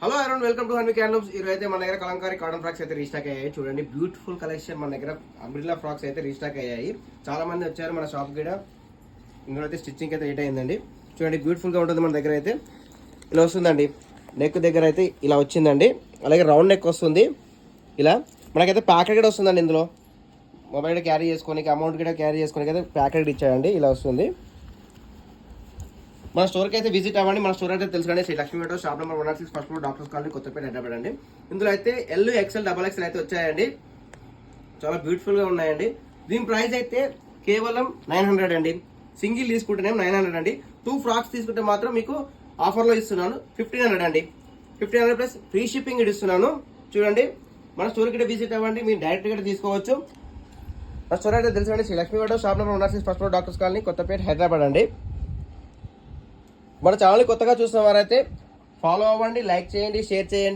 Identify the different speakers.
Speaker 1: Hello around welcome to Hanvi handlooms. ఈరోజు అయితే మన దగ్గర కలంకారీ కాటన్ ఫ్రాక్స్ అయితే రీస్టాక్ అయ్యాయి. చూడండి బ్యూటిఫుల్ కలెక్షన్ మన దగ్గర అంబ్రిల్లా ఫ్రాక్స్ అయితే రీస్టాక్ అయ్యాయి. చాలా మంది వచ్చారు మన షాప్ కూడా. ఇందులో అయితే స్టిచ్చింగ్ అయితే లేట్ అయిందండి. చూడండి బ్యూటిఫుల్ గా ఉంటుంది మన దగ్గర అయితే. ఇలా వస్తుందండి, నెక్ దగ్గర అయితే ఇలా వచ్చిందండి. అలాగే రౌండ్ నెక్ వస్తుంది. ఇలా మనకైతే ప్యాకెట్ కూడా వస్తుందండి. ఇందులో మొబైల్ క్యారీ చేసుకోనికి, అమౌంట్ కూడా క్యారీ చేసుకోనికి అయితే ప్యాకెట్ ఇచ్చాడండి. ఇలా వస్తుంది. మన స్టోర్కి అయితే విజిట్ అవ్వండి. మన స్టోర్ అయితే తెలుసుకోండి, Sri Lakshmi metro shop number 106 first floor, doctors colony, Kothapet, Hyderabad అండి. ఇందులో అయితే ఎల్, ఎక్స్ఎల్, XXL అయితే వచ్చాయండి. చాలా బ్యూటిఫుల్ గా ఉన్నాయండి. దీని ప్రైస్ అయితే కేవలం 900 అండి. సింగిల్ తీసుకుంటేనే 900 అండి. 2 ఫ్రాక్స్ తీసుకుంటే మాత్రం మీకు ఆఫర్ లో ఇస్తున్నాను 1500 అండి. 1500 ప్లస్ ఫ్రీ షిప్పింగ్ ఇస్తున్నాను. చూడండి మన స్టోర్ కి విజిట్ అవ్వండి, మీరు డైరెక్ట్ గా తీసుకోవచ్చు. మన స్టోర్ అయితే తెలుసుకోండి, Sri Lakshmi metro shop number 106 first floor, doctors colony, Kothapet, Hyderabad అండి. మన ఛానల్ కొత్తగా చూసిన వారైతే ఫాలో అవ్వండి, లైక్ చేయండి, షేర్ చేయండి.